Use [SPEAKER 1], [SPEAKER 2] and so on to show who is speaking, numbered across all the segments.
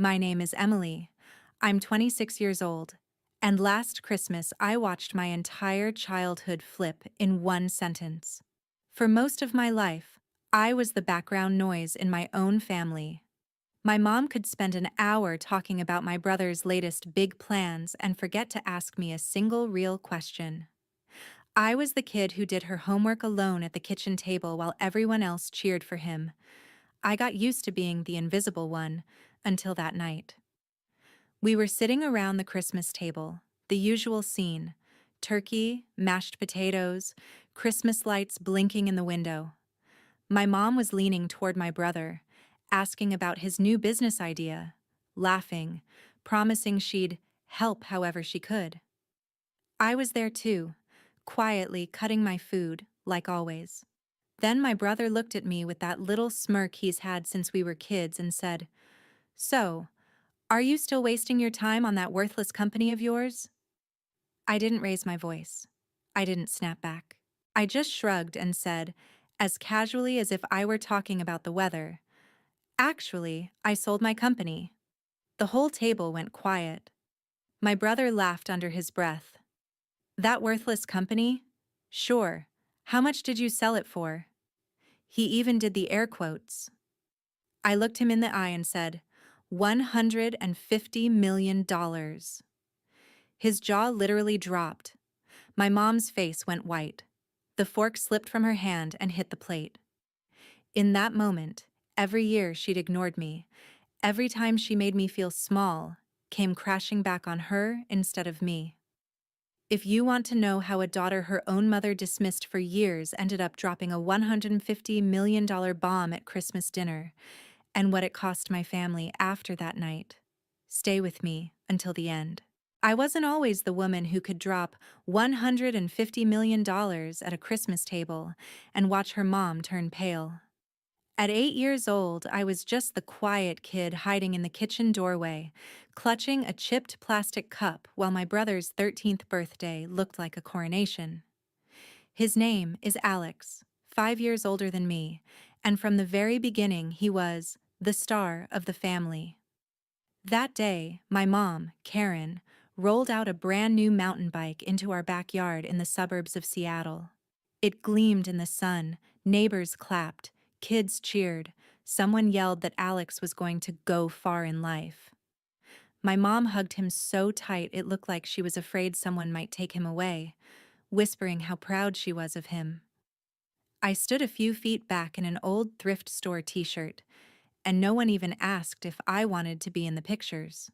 [SPEAKER 1] My name is Emily. I'm 26 years old, and last Christmas I watched my entire childhood flip in one sentence. For most of my life, I was the background noise in my own family. My mom could spend an hour talking about my brother's latest big plans and forget to ask me a single real question. I was the kid who did her homework alone at the kitchen table while everyone else cheered for him. I got used to being the invisible one until that night. We were sitting around the Christmas table, the usual scene: turkey, mashed potatoes, Christmas lights blinking in the window. My mom was leaning toward my brother, asking about his new business idea, laughing, promising she'd help however she could. I was there too, quietly cutting my food, like always. Then my brother looked at me with that little smirk he's had since we were kids and said, "So, are you still wasting your time on that worthless company of yours?" I didn't raise my voice. I didn't snap back. I just shrugged and said, as casually as if I were talking about the weather, "Actually, I sold my company." The whole table went quiet. My brother laughed under his breath. "That worthless company? Sure. How much did you sell it for?" He even did the air quotes. I looked him in the eye and said, $150 million. His jaw literally dropped. My mom's face went white. The fork slipped from her hand and hit the plate. In that moment, every year she'd ignored me, every time she made me feel small, came crashing back on her instead of me. If you want to know how a daughter her own mother dismissed for years ended up dropping a $150 million bomb at Christmas dinner, and what it cost my family after that night, stay with me until the end. I wasn't always the woman who could drop $150 million at a Christmas table and watch her mom turn pale. At 8 years old, I was just the quiet kid hiding in the kitchen doorway, clutching a chipped plastic cup while my brother's 13th birthday looked like a coronation. His name is Alex, 5 years older than me, and from the very beginning he was the star of the family. That day, my mom, Karen, rolled out a brand new mountain bike into our backyard in the suburbs of Seattle. It gleamed in the sun, neighbors clapped, kids cheered, someone yelled that Alex was going to go far in life. My mom hugged him so tight it looked like she was afraid someone might take him away, whispering how proud she was of him. I stood a few feet back in an old thrift store t-shirt, and no one even asked if I wanted to be in the pictures.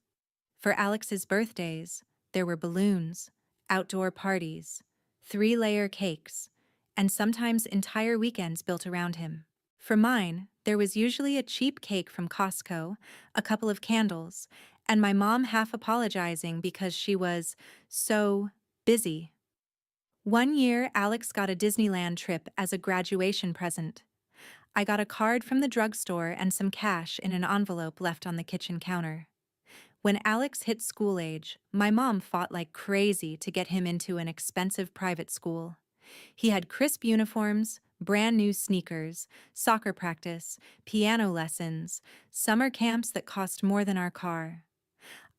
[SPEAKER 1] For Alex's birthdays, there were balloons, outdoor parties, 3-layer cakes, and sometimes entire weekends built around him. For mine, there was usually a cheap cake from Costco, a couple of candles, and my mom half apologizing because she was so busy. One year, Alex got a Disneyland trip as a graduation present. I got a card from the drugstore and some cash in an envelope left on the kitchen counter. When Alex hit school age, my mom fought like crazy to get him into an expensive private school. He had crisp uniforms, brand new sneakers, soccer practice, piano lessons, summer camps that cost more than our car.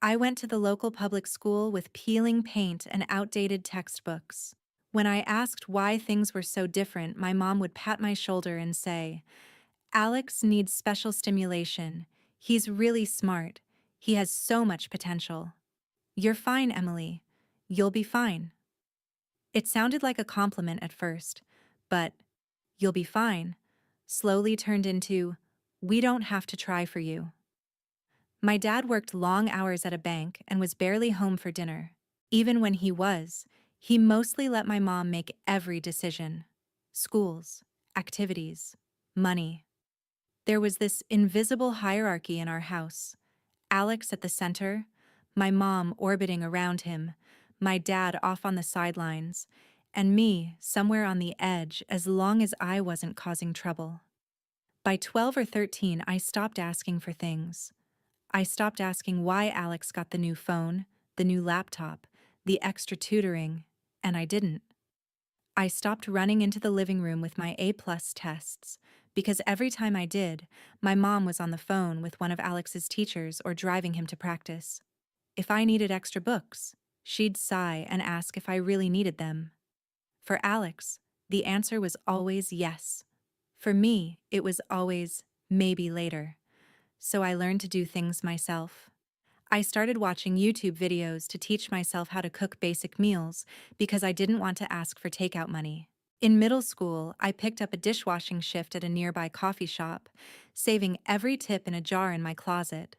[SPEAKER 1] I went to the local public school with peeling paint and outdated textbooks. When I asked why things were so different, my mom would pat my shoulder and say, "Alex needs special stimulation. He's really smart. He has so much potential." "You're fine, Emily. You'll be fine." It sounded like a compliment at first, but "you'll be fine" slowly turned into, "we don't have to try for you." My dad worked long hours at a bank and was barely home for dinner. Even when he was, he mostly let my mom make every decision: schools, activities, money. There was this invisible hierarchy in our house: Alex at the center, my mom orbiting around him, my dad off on the sidelines, and me somewhere on the edge as long as I wasn't causing trouble. By 12 or 13, I stopped asking for things. I stopped asking why Alex got the new phone, the new laptop, the extra tutoring, and I didn't. I stopped running into the living room with my A-plus tests because every time I did, my mom was on the phone with one of Alex's teachers or driving him to practice. If I needed extra books, she'd sigh and ask if I really needed them. For Alex, the answer was always yes. For me, it was always maybe later. So I learned to do things myself. I started watching YouTube videos to teach myself how to cook basic meals because I didn't want to ask for takeout money. In middle school, I picked up a dishwashing shift at a nearby coffee shop, saving every tip in a jar in my closet.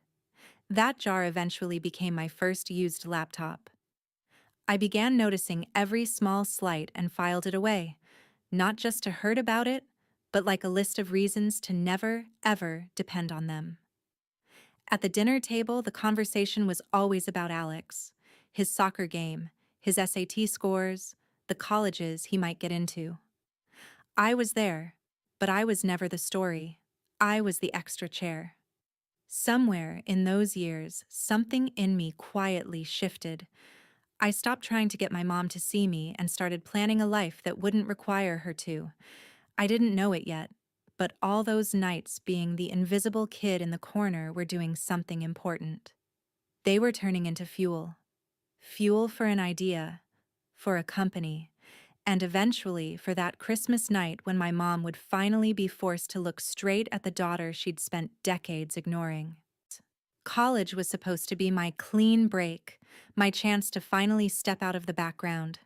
[SPEAKER 1] That jar eventually became my first used laptop. I began noticing every small slight and filed it away, not just to hurt about it, but like a list of reasons to never, ever depend on them. At the dinner table, the conversation was always about Alex, his soccer game, his SAT scores, the colleges he might get into. I was there, but I was never the story. I was the extra chair. Somewhere in those years, something in me quietly shifted. I stopped trying to get my mom to see me and started planning a life that wouldn't require her to. I didn't know it yet, but all those nights being the invisible kid in the corner were doing something important. They were turning into fuel. Fuel for an idea, for a company, and eventually for that Christmas night when my mom would finally be forced to look straight at the daughter she'd spent decades ignoring. College was supposed to be my clean break, my chance to finally step out of the background.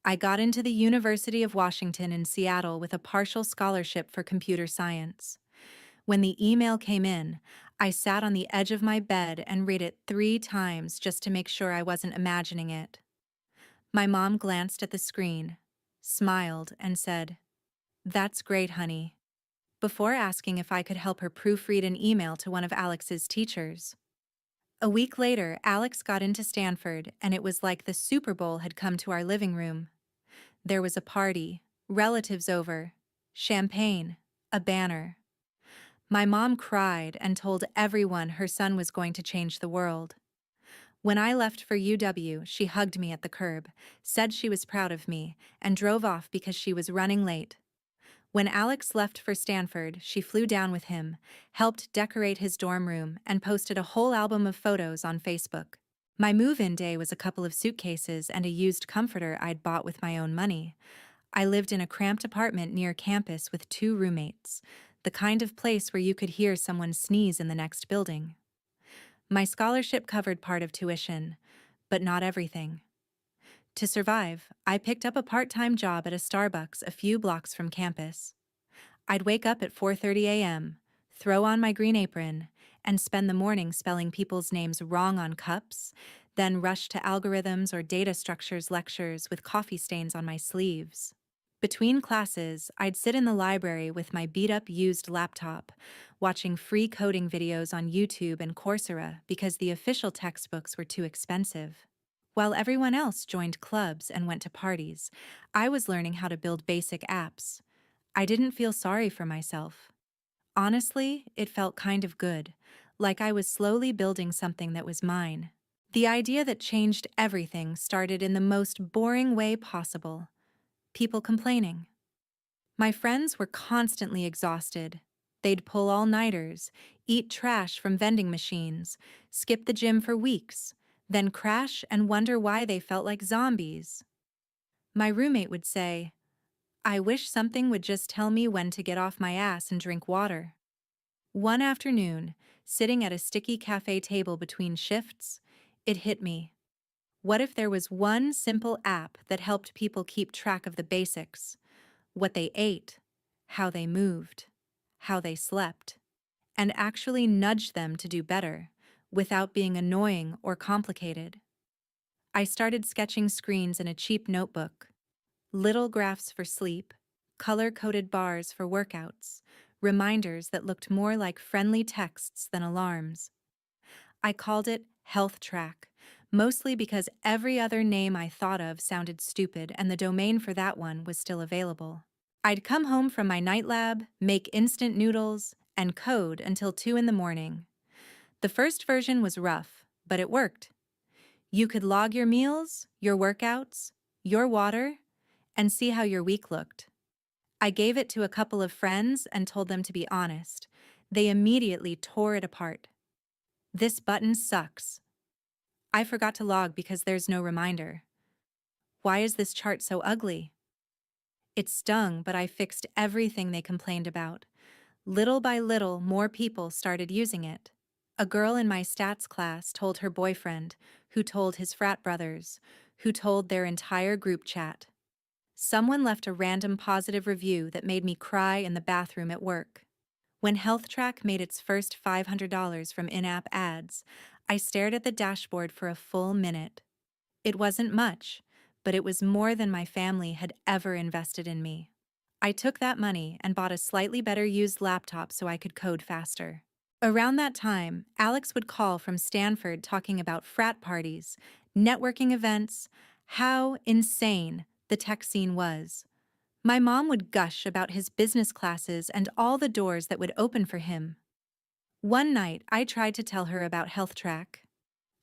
[SPEAKER 1] I got into the University of Washington in Seattle with a partial scholarship for computer science. When the email came in, I sat on the edge of my bed and read it 3 times just to make sure I wasn't imagining it. My mom glanced at the screen, smiled, and said, "That's great, honey," before asking if I could help her proofread an email to one of Alex's teachers. A week later, Alex got into Stanford, and it was like the Super Bowl had come to our living room. There was a party, relatives over, champagne, a banner. My mom cried and told everyone her son was going to change the world. When I left for UW, she hugged me at the curb, said she was proud of me, and drove off because she was running late. When Alex left for Stanford, she flew down with him, helped decorate his dorm room, and posted a whole album of photos on Facebook. My move-in day was a couple of suitcases and a used comforter I'd bought with my own money. I lived in a cramped apartment near campus with 2 roommates, the kind of place where you could hear someone sneeze in the next building. My scholarship covered part of tuition, but not everything. To survive, I picked up a part-time job at a Starbucks a few blocks from campus. I'd wake up at 4:30 a.m., throw on my green apron, and spend the morning spelling people's names wrong on cups, then rush to algorithms or data structures lectures with coffee stains on my sleeves. Between classes, I'd sit in the library with my beat-up used laptop, watching free coding videos on YouTube and Coursera because the official textbooks were too expensive. While everyone else joined clubs and went to parties, I was learning how to build basic apps. I didn't feel sorry for myself. Honestly, it felt kind of good, like I was slowly building something that was mine. The idea that changed everything started in the most boring way possible. People complaining. My friends were constantly exhausted. They'd pull all-nighters, eat trash from vending machines, skip the gym for weeks, then crash and wonder why they felt like zombies. My roommate would say, "I wish something would just tell me when to get off my ass and drink water." One afternoon, sitting at a sticky cafe table between shifts, it hit me. What if there was one simple app that helped people keep track of the basics? What they ate, how they moved, how they slept, and actually nudge them to do better, without being annoying or complicated. I started sketching screens in a cheap notebook, little graphs for sleep, color-coded bars for workouts, reminders that looked more like friendly texts than alarms. I called it Health Track, mostly because every other name I thought of sounded stupid and the domain for that one was still available. I'd come home from my night lab, make instant noodles, and code until 2 in the morning. The first version was rough, but it worked. You could log your meals, your workouts, your water, and see how your week looked. I gave it to a couple of friends and told them to be honest. They immediately tore it apart. This button sucks. I forgot to log because there's no reminder. Why is this chart so ugly? It stung, but I fixed everything they complained about. Little by little, more people started using it. A girl in my stats class told her boyfriend, who told his frat brothers, who told their entire group chat. Someone left a random positive review that made me cry in the bathroom at work. When HealthTrack made its first $500 from in-app ads, I stared at the dashboard for a full minute. It wasn't much, but it was more than my family had ever invested in me. I took that money and bought a slightly better used laptop so I could code faster. Around that time, Alex would call from Stanford talking about frat parties, networking events, how insane the tech scene was. My mom would gush about his business classes and all the doors that would open for him. One night, I tried to tell her about HealthTrack.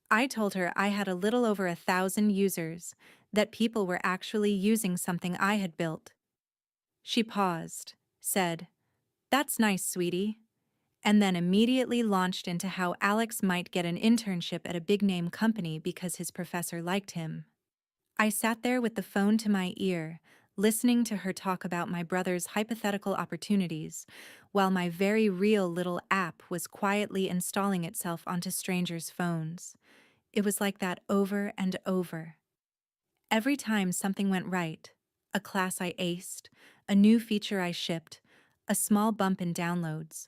[SPEAKER 1] I told her I had a little over 1,000 users, that people were actually using something I had built. She paused, said, "That's nice, sweetie," and then immediately launched into how Alex might get an internship at a big-name company because his professor liked him. I sat there with the phone to my ear, listening to her talk about my brother's hypothetical opportunities, while my very real little app was quietly installing itself onto strangers' phones. It was like that over and over. Every time something went right, a class I aced, a new feature I shipped, a small bump in downloads,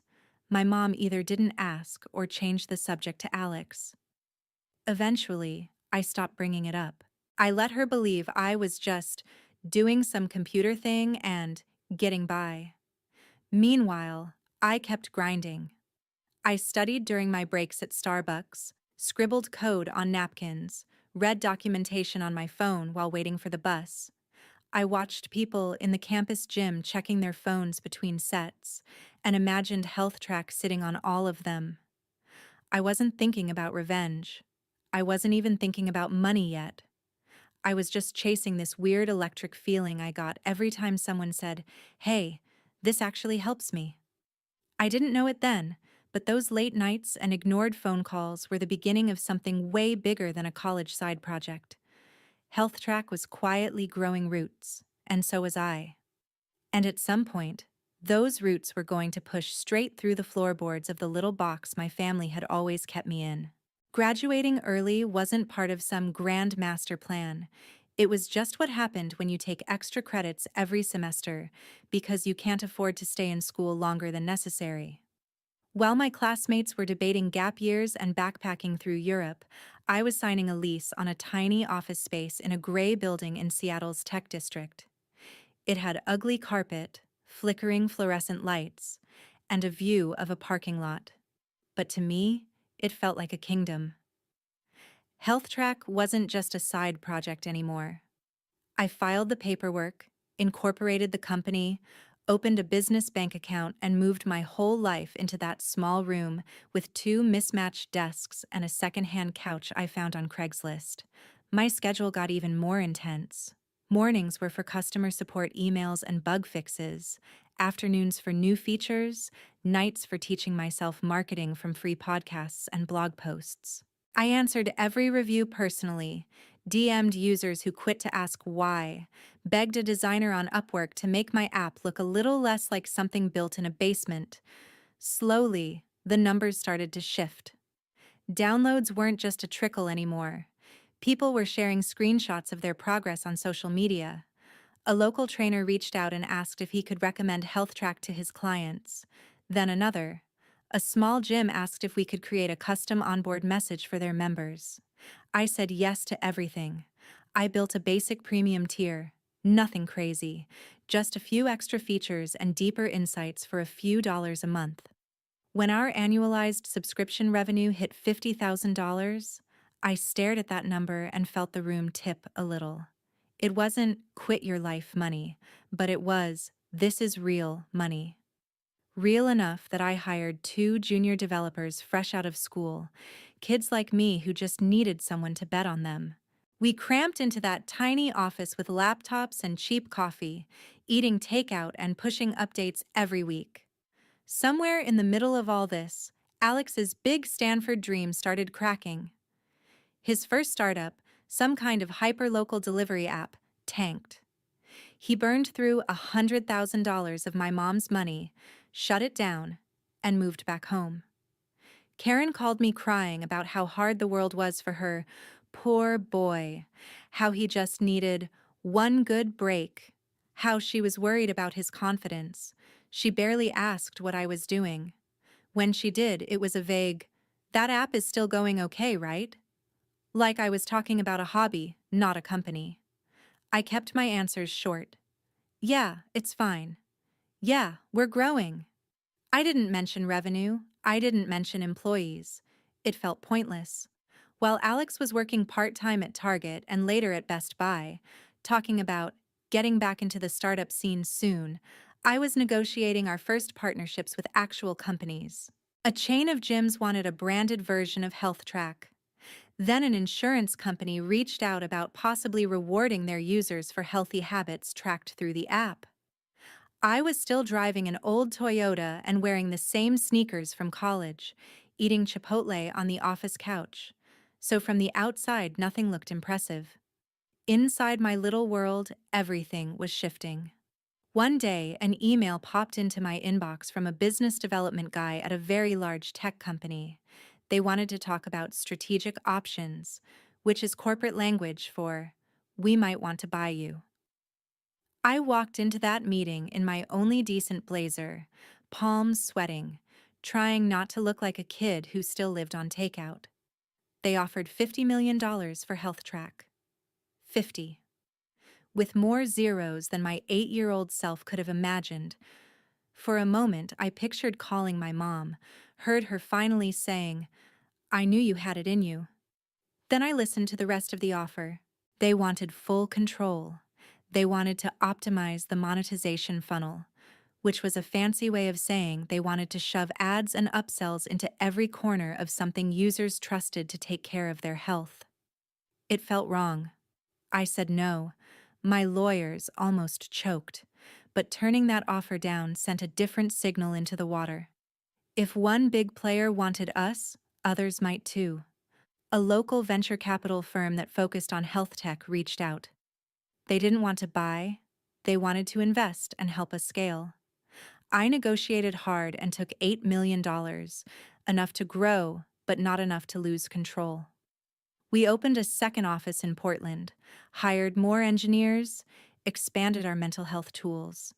[SPEAKER 1] my mom either didn't ask or changed the subject to Alex. Eventually, I stopped bringing it up. I let her believe I was just doing some computer thing and getting by. Meanwhile, I kept grinding. I studied during my breaks at Starbucks, scribbled code on napkins, read documentation on my phone while waiting for the bus. I watched people in the campus gym checking their phones between sets and imagined HealthTrack sitting on all of them. I wasn't thinking about revenge. I wasn't even thinking about money yet. I was just chasing this weird electric feeling I got every time someone said, "Hey, this actually helps me." I didn't know it then, but those late nights and ignored phone calls were the beginning of something way bigger than a college side project. HealthTrack was quietly growing roots, and so was I. And at some point, those roots were going to push straight through the floorboards of the little box my family had always kept me in. Graduating early wasn't part of some grand master plan. It was just what happened when you take extra credits every semester because you can't afford to stay in school longer than necessary. While my classmates were debating gap years and backpacking through Europe, I was signing a lease on a tiny office space in a gray building in Seattle's tech district. It had ugly carpet, flickering fluorescent lights, and a view of a parking lot. But to me, it felt like a kingdom. HealthTrack wasn't just a side project anymore. I filed the paperwork, incorporated the company, opened a business bank account, and moved my whole life into that small room with two mismatched desks and a secondhand couch I found on Craigslist. My schedule got even more intense. Mornings were for customer support emails and bug fixes, afternoons for new features, nights for teaching myself marketing from free podcasts and blog posts. I answered every review personally, DM'd users who quit to ask why, begged a designer on Upwork to make my app look a little less like something built in a basement. Slowly, the numbers started to shift. Downloads weren't just a trickle anymore. People were sharing screenshots of their progress on social media. A local trainer reached out and asked if he could recommend HealthTrack to his clients. Then another. A small gym asked if we could create a custom onboard message for their members. I said yes to everything. I built a basic premium tier. Nothing crazy. Just a few extra features and deeper insights for a few dollars a month. When our annualized subscription revenue hit $50,000, I stared at that number and felt the room tip a little. It wasn't quit your life money, but it was this is real money. Real enough that I hired two junior developers fresh out of school, kids like me who just needed someone to bet on them. We cramped into that tiny office with laptops and cheap coffee, eating takeout and pushing updates every week. Somewhere in the middle of all this, Alex's big Stanford dream started cracking. His first startup, some kind of hyper-local delivery app, tanked. He burned through $100,000 of my mom's money, shut it down, and moved back home. Karen called me crying about how hard the world was for her. Poor boy. How he just needed one good break. How she was worried about his confidence. She barely asked what I was doing. When she did, it was a vague, "That app is still going okay, right?" Like I was talking about a hobby, not a company. I kept my answers short. "Yeah, it's fine. Yeah, we're growing." I didn't mention revenue. I didn't mention employees. It felt pointless. While Alex was working part-time at Target and later at Best Buy, talking about getting back into the startup scene soon, I was negotiating our first partnerships with actual companies. A chain of gyms wanted a branded version of HealthTrack. Then an insurance company reached out about possibly rewarding their users for healthy habits tracked through the app. I was still driving an old Toyota and wearing the same sneakers from college, eating Chipotle on the office couch. So from the outside, nothing looked impressive. Inside my little world, everything was shifting. One day, an email popped into my inbox from a business development guy at a very large tech company. They wanted to talk about strategic options, which is corporate language for, "We might want to buy you." I walked into that meeting in my only decent blazer, palms sweating, trying not to look like a kid who still lived on takeout. They offered $50 million for HealthTrack. 50. With more zeros than my 8-year-old self could have imagined. For a moment, I pictured calling my mom, heard her finally saying, "I knew you had it in you." Then I listened to the rest of the offer. They wanted full control. They wanted to optimize the monetization funnel, which was a fancy way of saying they wanted to shove ads and upsells into every corner of something users trusted to take care of their health. It felt wrong. I said no. My lawyers almost choked, but turning that offer down sent a different signal into the water. If one big player wanted us, others might too. A local venture capital firm that focused on health tech reached out. They didn't want to buy, they wanted to invest and help us scale. I negotiated hard and took $8 million, enough to grow, but not enough to lose control. We opened a second office in Portland, hired more engineers, expanded our mental health tools.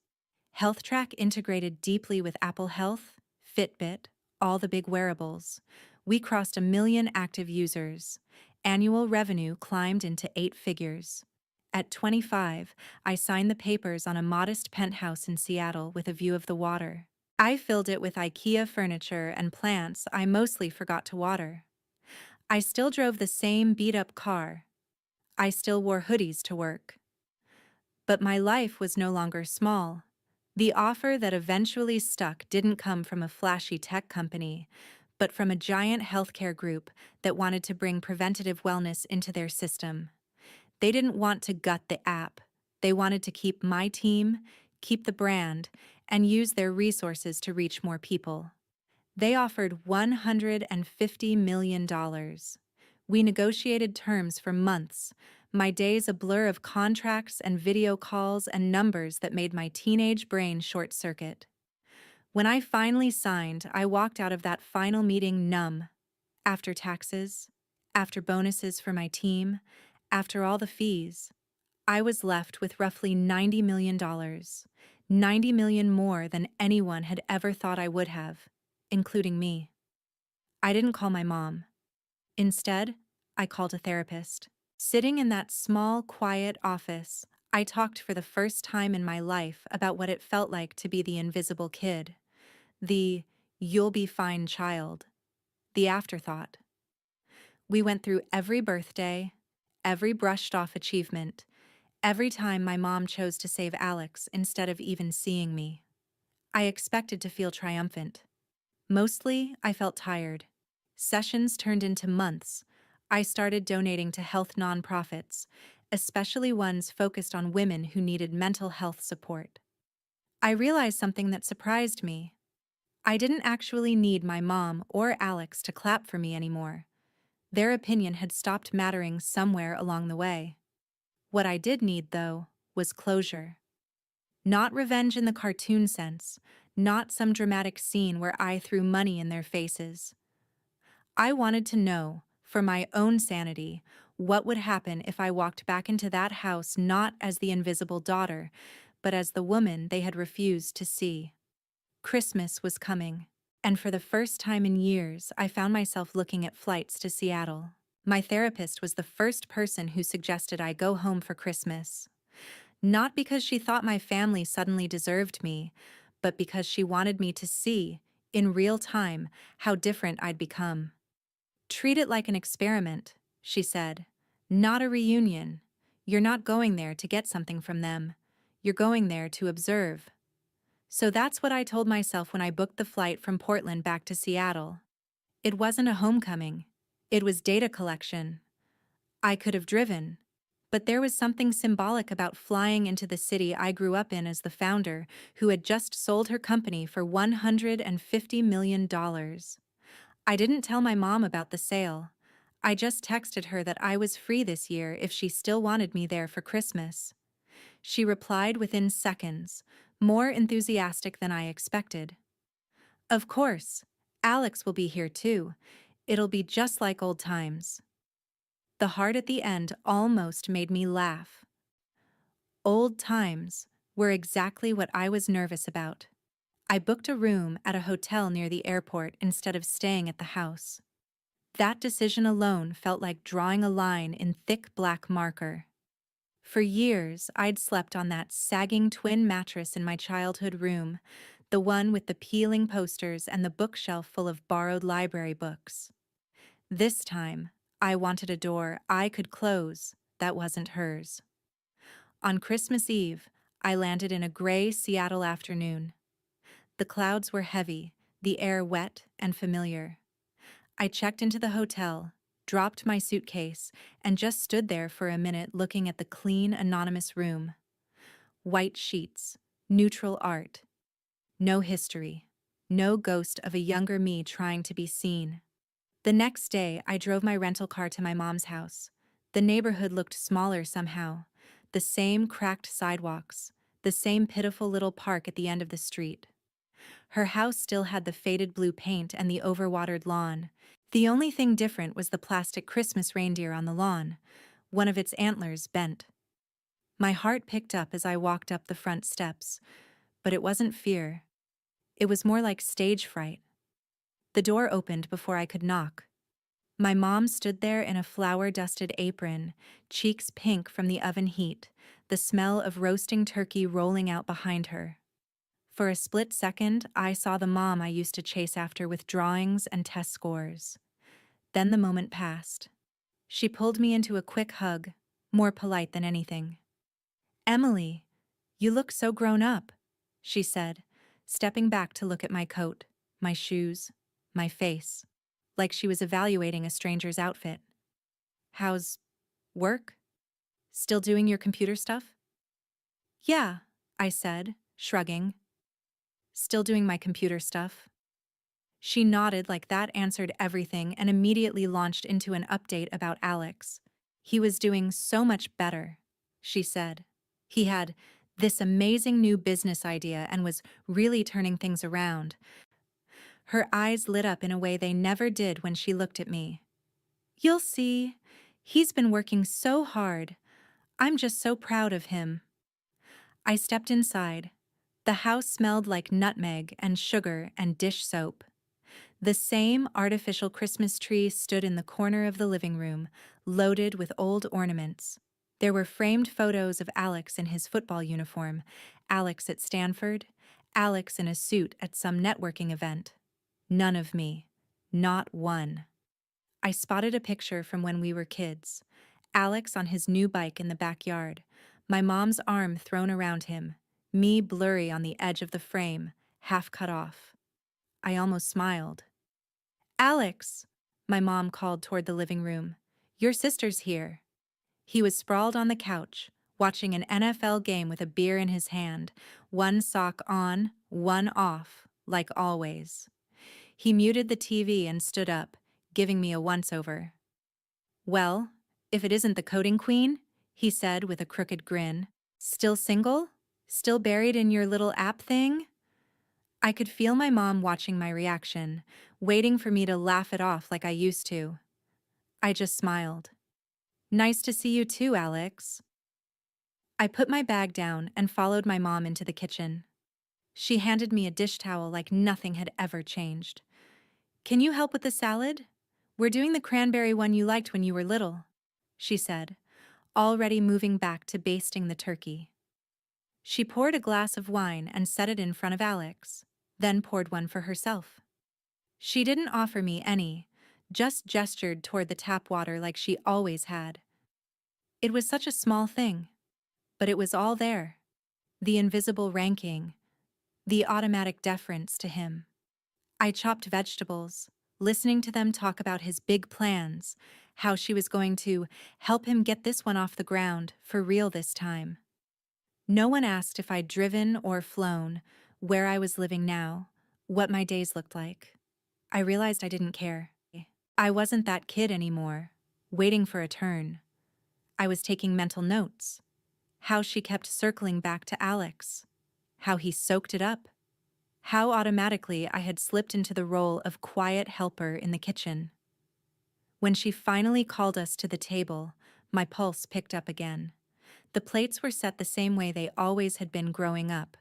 [SPEAKER 1] HealthTrack integrated deeply with Apple Health, Fitbit, all the big wearables. We crossed 1 million active users. Annual revenue climbed into 8 figures. At 25, I signed the papers on a modest penthouse in Seattle with a view of the water. I filled it with IKEA furniture and plants I mostly forgot to water. I still drove the same beat-up car. I still wore hoodies to work. But my life was no longer small. The offer that eventually stuck didn't come from a flashy tech company, but from a giant healthcare group that wanted to bring preventative wellness into their system. They didn't want to gut the app. They wanted to keep my team, keep the brand, and use their resources to reach more people. They offered $150 million. We negotiated terms for months, my days a blur of contracts and video calls and numbers that made my teenage brain short-circuit. When I finally signed, I walked out of that final meeting numb. After taxes, after bonuses for my team, after all the fees, I was left with roughly $90 million. $90 million more than anyone had ever thought I would have, including me. I didn't call my mom. Instead, I called a therapist. Sitting in that small, quiet office, I talked for the first time in my life about what it felt like to be the invisible kid, the "you'll be fine" child, the afterthought. We went through every birthday, every brushed-off achievement, every time my mom chose to save Alex instead of even seeing me. I expected to feel triumphant. Mostly, I felt tired. Sessions turned into months. I started donating to health nonprofits, especially ones focused on women who needed mental health support. I realized something that surprised me. I didn't actually need my mom or Alex to clap for me anymore. Their opinion had stopped mattering somewhere along the way. What I did need, though, was closure. Not revenge in the cartoon sense, not some dramatic scene where I threw money in their faces. I wanted to know, for my own sanity, what would happen if I walked back into that house not as the invisible daughter, but as the woman they had refused to see. Christmas was coming, and for the first time in years, I found myself looking at flights to Seattle. My therapist was the first person who suggested I go home for Christmas. Not because she thought my family suddenly deserved me, but because she wanted me to see, in real time, how different I'd become. Treat it like an experiment, she said. Not a reunion. You're not going there to get something from them. You're going there to observe. So that's what I told myself when I booked the flight from Portland back to Seattle. It wasn't a homecoming. It was data collection. I could have driven. But there was something symbolic about flying into the city I grew up in as the founder, who had just sold her company for $150 million. I didn't tell my mom about the sale. I just texted her that I was free this year if she still wanted me there for Christmas. She replied within seconds, more enthusiastic than I expected. Of course, Alex will be here too. It'll be just like old times. The heart at the end almost made me laugh. Old times were exactly what I was nervous about. I booked a room at a hotel near the airport instead of staying at the house. That decision alone felt like drawing a line in thick black marker. For years, I'd slept on that sagging twin mattress in my childhood room, the one with the peeling posters and the bookshelf full of borrowed library books. This time, I wanted a door I could close that wasn't hers. On Christmas Eve, I landed in a gray Seattle afternoon. The clouds were heavy, the air wet and familiar. I checked into the hotel, dropped my suitcase, and just stood there for a minute looking at the clean, anonymous room. White sheets, neutral art. No history. No ghost of a younger me trying to be seen. The next day, I drove my rental car to my mom's house. The neighborhood looked smaller somehow. The same cracked sidewalks. The same pitiful little park at the end of the street. Her house still had the faded blue paint and the overwatered lawn. The only thing different was the plastic Christmas reindeer on the lawn, one of its antlers bent. My heart picked up as I walked up the front steps, but it wasn't fear. It was more like stage fright. The door opened before I could knock. My mom stood there in a flour-dusted apron, cheeks pink from the oven heat, the smell of roasting turkey rolling out behind her. For a split second, I saw the mom I used to chase after with drawings and test scores. Then the moment passed. She pulled me into a quick hug, more polite than anything. "Emily, you look so grown up," she said, stepping back to look at my coat, my shoes, my face, like she was evaluating a stranger's outfit. "How's work? Still doing your computer stuff?" "Yeah," I said, shrugging. "Still doing my computer stuff." She nodded like that answered everything and immediately launched into an update about Alex. "He was doing so much better," she said. "He had this amazing new business idea and was really turning things around." Her eyes lit up in a way they never did when she looked at me. "You'll see. He's been working so hard. I'm just so proud of him." I stepped inside. The house smelled like nutmeg and sugar and dish soap. The same artificial Christmas tree stood in the corner of the living room, loaded with old ornaments. There were framed photos of Alex in his football uniform, Alex at Stanford, Alex in a suit at some networking event. None of me. Not one. I spotted a picture from when we were kids. Alex on his new bike in the backyard, my mom's arm thrown around him, me blurry on the edge of the frame, half cut off. I almost smiled. "Alex," my mom called toward the living room. "Your sister's here." He was sprawled on the couch, watching an NFL game with a beer in his hand, one sock on, one off, like always. He muted the TV and stood up, giving me a once-over. "Well, if it isn't the coding queen," he said with a crooked grin. "Still single? Still buried in your little app thing?" I could feel my mom watching my reaction, waiting for me to laugh it off like I used to. I just smiled. "Nice to see you too, Alex." I put my bag down and followed my mom into the kitchen. She handed me a dish towel like nothing had ever changed. "Can you help with the salad? We're doing the cranberry one you liked when you were little," she said, already moving back to basting the turkey. She poured a glass of wine and set it in front of Alex, then poured one for herself. She didn't offer me any, just gestured toward the tap water like she always had. It was such a small thing, but it was all there. The invisible ranking, the automatic deference to him. I chopped vegetables, listening to them talk about his big plans, how she was going to help him get this one off the ground for real this time. No one asked if I'd driven or flown, where I was living now, what my days looked like. I realized I didn't care. I wasn't that kid anymore, waiting for a turn. I was taking mental notes. How she kept circling back to Alex. How he soaked it up. How automatically I had slipped into the role of quiet helper in the kitchen. When she finally called us to the table, my pulse picked up again. The plates were set the same way they always had been growing up.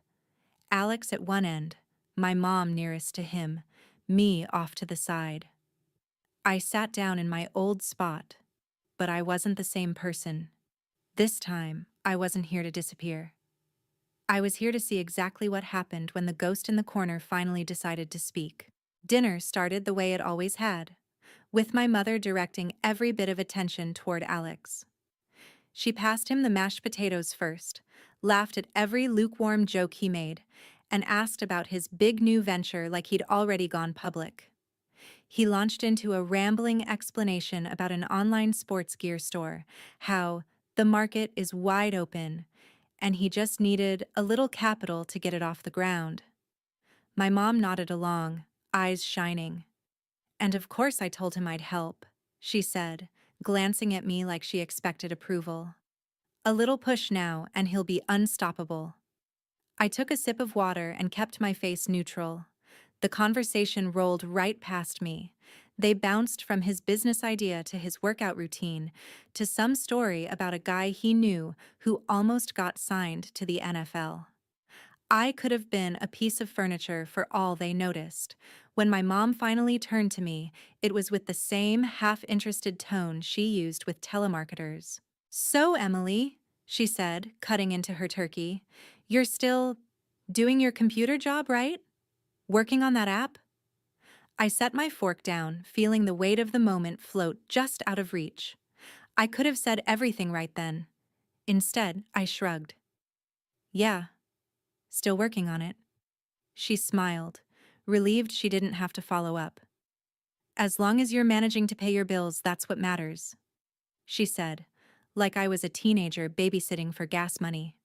[SPEAKER 1] Alex at one end, my mom nearest to him, me off to the side. I sat down in my old spot, but I wasn't the same person. This time, I wasn't here to disappear. I was here to see exactly what happened when the ghost in the corner finally decided to speak. Dinner started the way it always had, with my mother directing every bit of attention toward Alex. She passed him the mashed potatoes first, laughed at every lukewarm joke he made, and asked about his big new venture like he'd already gone public. He launched into a rambling explanation about an online sports gear store, how the market is wide open, and he just needed a little capital to get it off the ground. My mom nodded along, eyes shining. "And of course I told him I'd help," she said, glancing at me like she expected approval. "A little push now, and he'll be unstoppable." I took a sip of water and kept my face neutral. The conversation rolled right past me. They bounced from his business idea to his workout routine, to some story about a guy he knew who almost got signed to the NFL. I could have been a piece of furniture for all they noticed. When my mom finally turned to me, it was with the same half-interested tone she used with telemarketers. "So, Emily," she said, cutting into her turkey, "you're still doing your computer job, right? Working on that app?" I set my fork down, feeling the weight of the moment float just out of reach. I could have said everything right then. Instead, I shrugged. "Yeah, still working on it." She smiled, relieved she didn't have to follow up. "As long as you're managing to pay your bills, that's what matters," she said, like I was a teenager babysitting for gas money.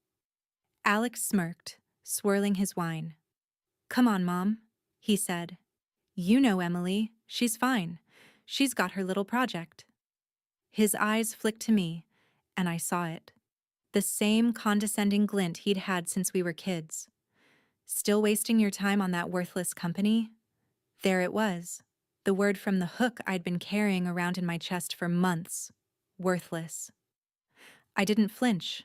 [SPEAKER 1] Alex smirked, swirling his wine. "Come on, Mom," he said. "You know Emily, she's fine. She's got her little project." His eyes flicked to me, and I saw it. The same condescending glint he'd had since we were kids. "Still wasting your time on that worthless company?" There it was, the word from the hook I'd been carrying around in my chest for months. Worthless. I didn't flinch.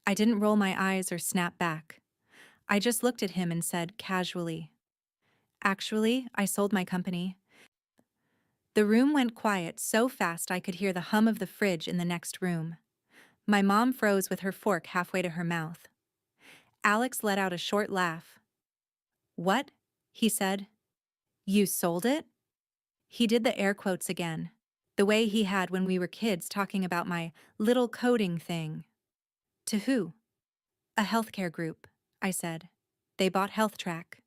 [SPEAKER 1] I didn't roll my eyes or snap back. I just looked at him and said casually, "Actually, I sold my company." The room went quiet so fast I could hear the hum of the fridge in the next room. My mom froze with her fork halfway to her mouth. Alex let out a short laugh. "What?" he said. "You sold it?" He did the air quotes again, the way he had when we were kids talking about my little coding thing. "To who?" "A healthcare group," I said. "They bought HealthTrack."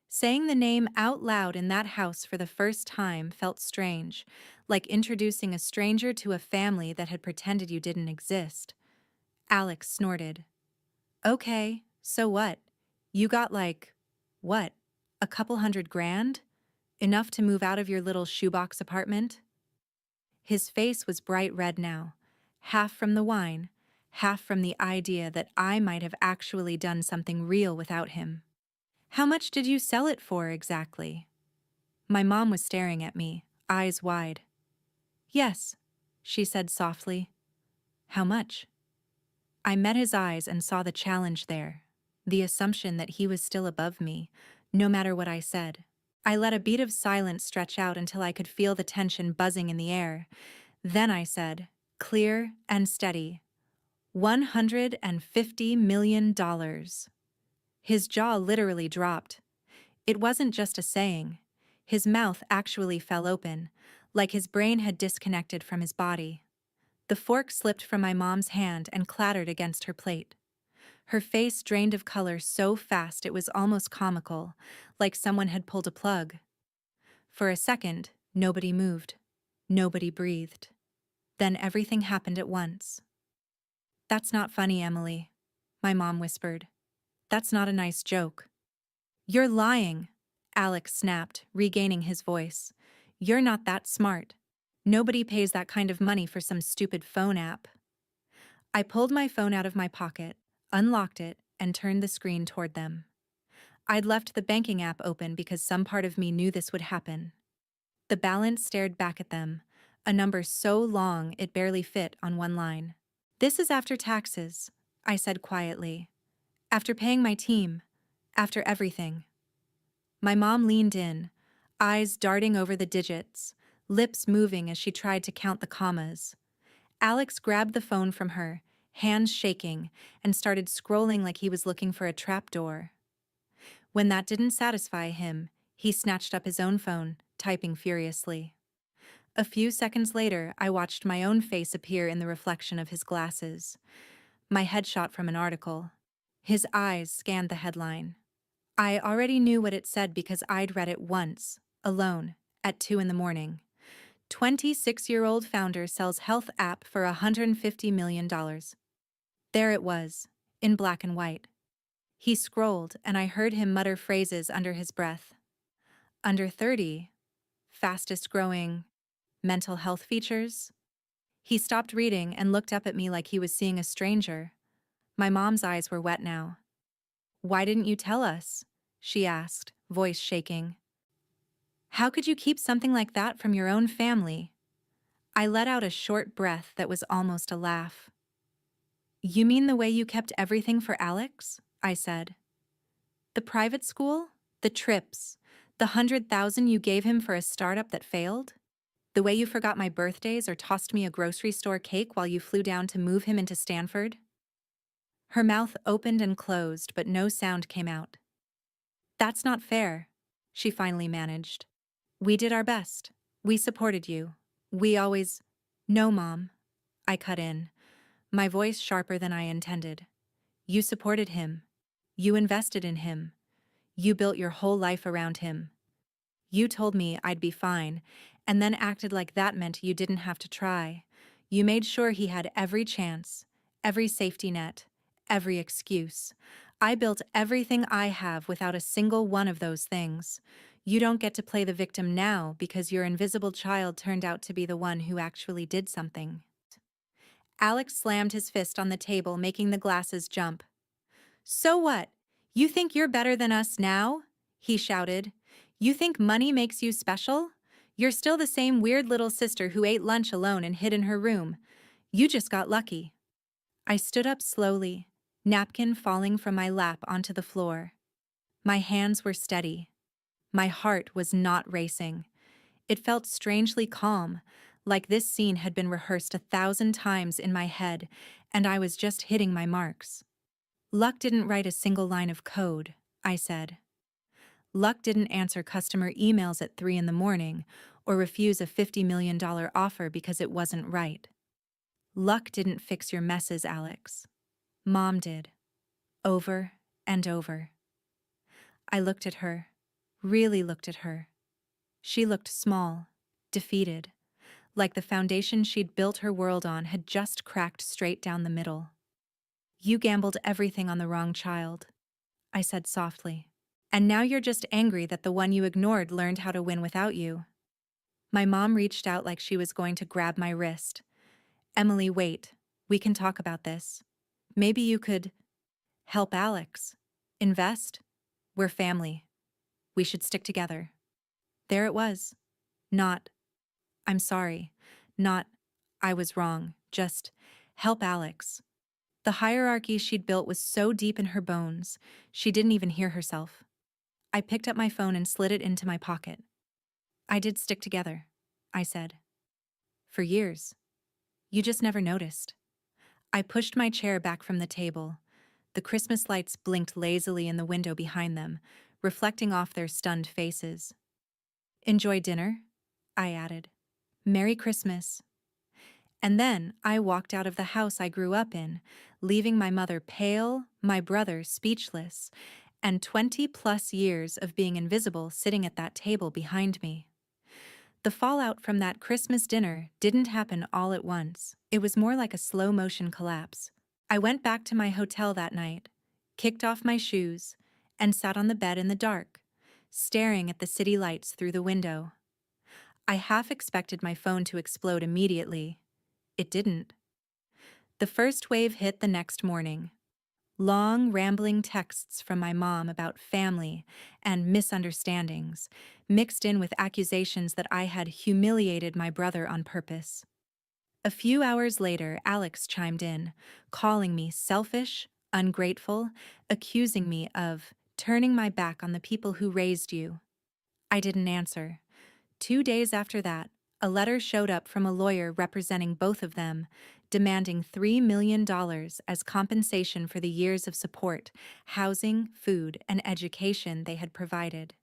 [SPEAKER 1] Saying the name out loud in that house for the first time felt strange, like introducing a stranger to a family that had pretended you didn't exist. Alex snorted. Okay, so what? You got what? A couple $100,000? Enough to move out of your little shoebox apartment? His face was bright red now, half from the wine, half from the idea that I might have actually done something real without him. How much did you sell it for exactly? My mom was staring at me, eyes wide. Yes, she said softly. How much? I met his eyes and saw the challenge there, the assumption that he was still above me, no matter what I said. I let a beat of silence stretch out until I could feel the tension buzzing in the air. Then I said, clear and steady, $150 million. His jaw literally dropped. It wasn't just a saying. His mouth actually fell open, like his brain had disconnected from his body. The fork slipped from my mom's hand and clattered against her plate. Her face drained of color so fast it was almost comical, like someone had pulled a plug. For a second, nobody moved. Nobody breathed. Then everything happened at once. That's not funny, Emily, my mom whispered. That's not a nice joke. You're lying, Alex snapped, regaining his voice. You're not that smart. Nobody pays that kind of money for some stupid phone app. I pulled my phone out of my pocket, unlocked it, and turned the screen toward them. I'd left the banking app open because some part of me knew this would happen. The balance stared back at them, a number so long it barely fit on one line. This is after taxes, I said quietly. After paying my team. After everything. My mom leaned in, eyes darting over the digits, lips moving as she tried to count the commas. Alex grabbed the phone from her, hands shaking, and started scrolling like he was looking for a trapdoor. When that didn't satisfy him, he snatched up his own phone, typing furiously. A few seconds later, I watched my own face appear in the reflection of his glasses. My headshot from an article. His eyes scanned the headline. I already knew what it said because I'd read it once, alone, at 2 a.m. 26-year-old founder sells health app for $150 million. There it was, in black and white. He scrolled, and I heard him mutter phrases under his breath. Under 30, fastest growing, mental health features. He stopped reading and looked up at me like he was seeing a stranger. My mom's eyes were wet now. Why didn't you tell us? She asked, voice shaking. How could you keep something like that from your own family? I let out a short breath that was almost a laugh. You mean the way you kept everything for Alex? I said. The private school? The trips? The 100,000 you gave him for a startup that failed? The way you forgot my birthdays or tossed me a grocery store cake while you flew down to move him into Stanford? Her mouth opened and closed, but no sound came out. That's not fair, she finally managed. We did our best. We supported you. We always— No, Mom, I cut in, my voice sharper than I intended. You supported him. You invested in him. You built your whole life around him. You told me I'd be fine, and then acted like that meant you didn't have to try. You made sure he had every chance, every safety net, every excuse. I built everything I have without a single one of those things. You don't get to play the victim now because your invisible child turned out to be the one who actually did something. Alex slammed his fist on the table, making the glasses jump. So what? You think you're better than us now? He shouted. You think money makes you special? You're still the same weird little sister who ate lunch alone and hid in her room. You just got lucky. I stood up slowly, napkin falling from my lap onto the floor. My hands were steady. My heart was not racing. It felt strangely calm, like this scene had been rehearsed 1,000 times in my head, and I was just hitting my marks. Luck didn't write a single line of code, I said. Luck didn't answer customer emails at 3 a.m. or refuse a $50 million offer because it wasn't right. Luck didn't fix your messes, Alex. Mom did. Over and over. I looked at her, really looked at her. She looked small, defeated, like the foundation she'd built her world on had just cracked straight down the middle. "You gambled everything on the wrong child," I said softly. "And now you're just angry that the one you ignored learned how to win without you." My mom reached out like she was going to grab my wrist. "Emily, wait. We can talk about this. Maybe you could help Alex. Invest. We're family. We should stick together." There it was. Not, "I'm sorry." Not, "I was wrong." Just, "Help Alex." The hierarchy she'd built was so deep in her bones, she didn't even hear herself. I picked up my phone and slid it into my pocket. "I did stick together," I said. "For years. You just never noticed." I pushed my chair back from the table. The Christmas lights blinked lazily in the window behind them, reflecting off their stunned faces. "Enjoy dinner?" I added. "Merry Christmas." And then I walked out of the house I grew up in, leaving my mother pale, my brother speechless, and 20+ years of being invisible sitting at that table behind me. The fallout from that Christmas dinner didn't happen all at once. It was more like a slow-motion collapse. I went back to my hotel that night, kicked off my shoes, and sat on the bed in the dark, staring at the city lights through the window. I half expected my phone to explode immediately. It didn't. The first wave hit the next morning. Long, rambling texts from my mom about family and misunderstandings, mixed in with accusations that I had humiliated my brother on purpose. A few hours later, Alex chimed in, calling me selfish, ungrateful, accusing me of turning my back on the people who raised you. I didn't answer. 2 days after that, a letter showed up from a lawyer representing both of them, demanding $3 million as compensation for the years of support, housing, food, and education they had provided.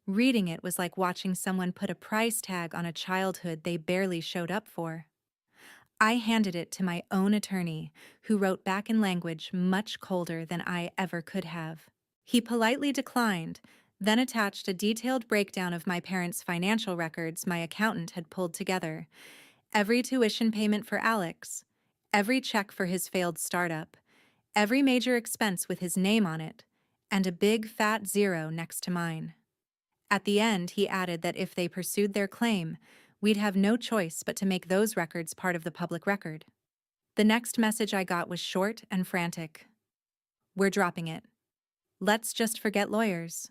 [SPEAKER 1] Reading it was like watching someone put a price tag on a childhood they barely showed up for. I handed it to my own attorney, who wrote back in language much colder than I ever could have. He politely declined, then attached a detailed breakdown of my parents' financial records my accountant had pulled together. Every tuition payment for Alex, every check for his failed startup, every major expense with his name on it, and a big fat zero next to mine. At the end, he added that if they pursued their claim, we'd have no choice but to make those records part of the public record. The next message I got was short and frantic. "We're dropping it. Let's just forget lawyers."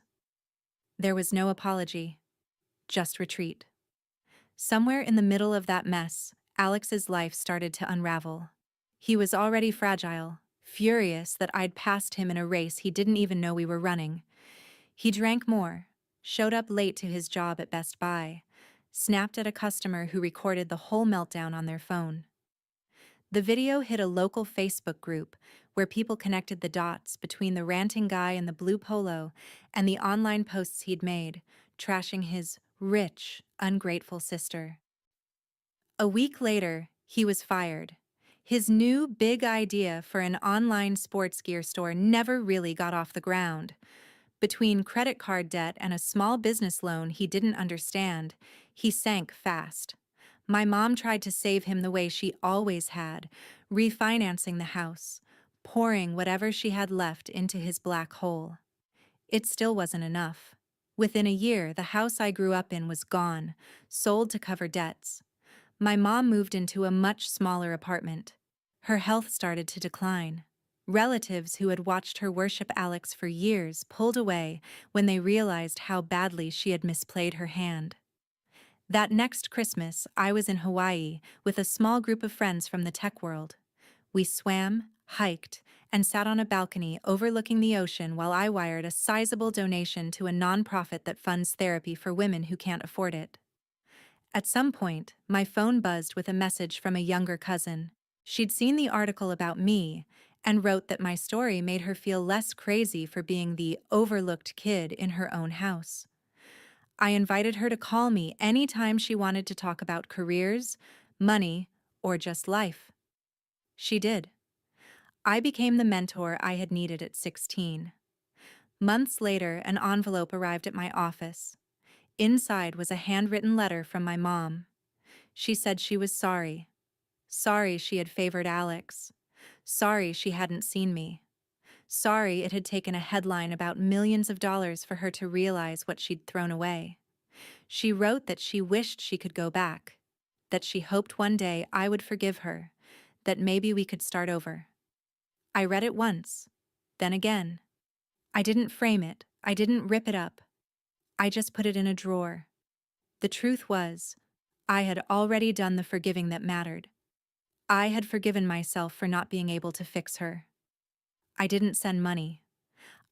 [SPEAKER 1] There was no apology, just retreat. Somewhere in the middle of that mess, Alex's life started to unravel. He was already fragile, furious that I'd passed him in a race he didn't even know we were running. He drank more, showed up late to his job at Best Buy, snapped at a customer who recorded the whole meltdown on their phone. The video hit a local Facebook group where people connected the dots between the ranting guy in the blue polo and the online posts he'd made, trashing his rich, ungrateful sister. A week later, he was fired. His new big idea for an online sports gear store never really got off the ground. Between credit card debt and a small business loan he didn't understand, he sank fast. My mom tried to save him the way she always had, refinancing the house, pouring whatever she had left into his black hole. It still wasn't enough. Within a year, the house I grew up in was gone, sold to cover debts. My mom moved into a much smaller apartment. Her health started to decline. Relatives who had watched her worship Alex for years pulled away when they realized how badly she had misplayed her hand. That next Christmas, I was in Hawaii with a small group of friends from the tech world. We swam, hiked, and sat on a balcony overlooking the ocean while I wired a sizable donation to a nonprofit that funds therapy for women who can't afford it. At some point, my phone buzzed with a message from a younger cousin. She'd seen the article about me and wrote that my story made her feel less crazy for being the overlooked kid in her own house. I invited her to call me anytime she wanted to talk about careers, money, or just life. She did. I became the mentor I had needed at 16. Months later, an envelope arrived at my office. Inside was a handwritten letter from my mom. She said she was sorry. Sorry she had favored Alex. Sorry she hadn't seen me. Sorry it had taken a headline about millions of dollars for her to realize what she'd thrown away. She wrote that she wished she could go back, that she hoped one day I would forgive her, that maybe we could start over. I read it once, then again. I didn't frame it, I didn't rip it up. I just put it in a drawer. The truth was, I had already done the forgiving that mattered. I had forgiven myself for not being able to fix her. I didn't send money.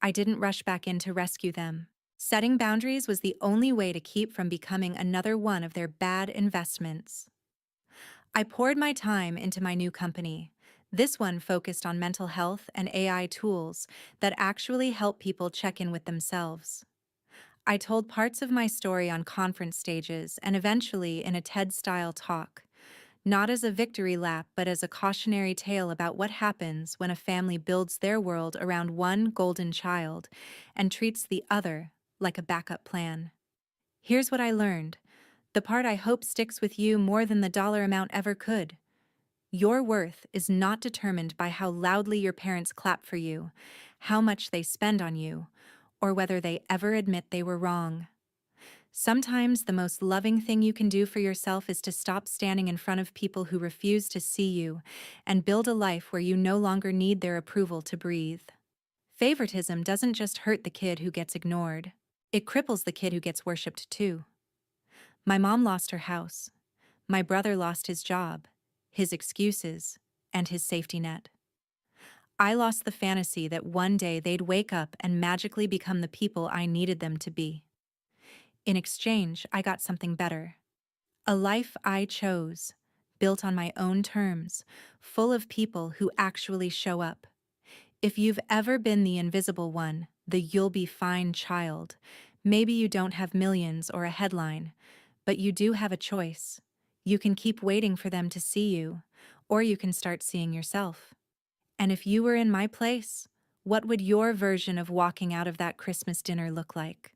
[SPEAKER 1] I didn't rush back in to rescue them. Setting boundaries was the only way to keep from becoming another one of their bad investments. I poured my time into my new company. This one focused on mental health and AI tools that actually help people check in with themselves. I told parts of my story on conference stages and eventually in a TED-style talk, not as a victory lap but as a cautionary tale about what happens when a family builds their world around one golden child and treats the other like a backup plan. Here's what I learned, the part I hope sticks with you more than the dollar amount ever could. Your worth is not determined by how loudly your parents clap for you, how much they spend on you, or whether they ever admit they were wrong. Sometimes the most loving thing you can do for yourself is to stop standing in front of people who refuse to see you and build a life where you no longer need their approval to breathe. Favoritism doesn't just hurt the kid who gets ignored. It cripples the kid who gets worshipped too. My mom lost her house. My brother lost his job, his excuses, and his safety net. I lost the fantasy that one day they'd wake up and magically become the people I needed them to be. In exchange, I got something better. A life I chose, built on my own terms, full of people who actually show up. If you've ever been the invisible one, the you'll be fine child, maybe you don't have millions or a headline, but you do have a choice. You can keep waiting for them to see you, or you can start seeing yourself. And if you were in my place, what would your version of walking out of that Christmas dinner look like?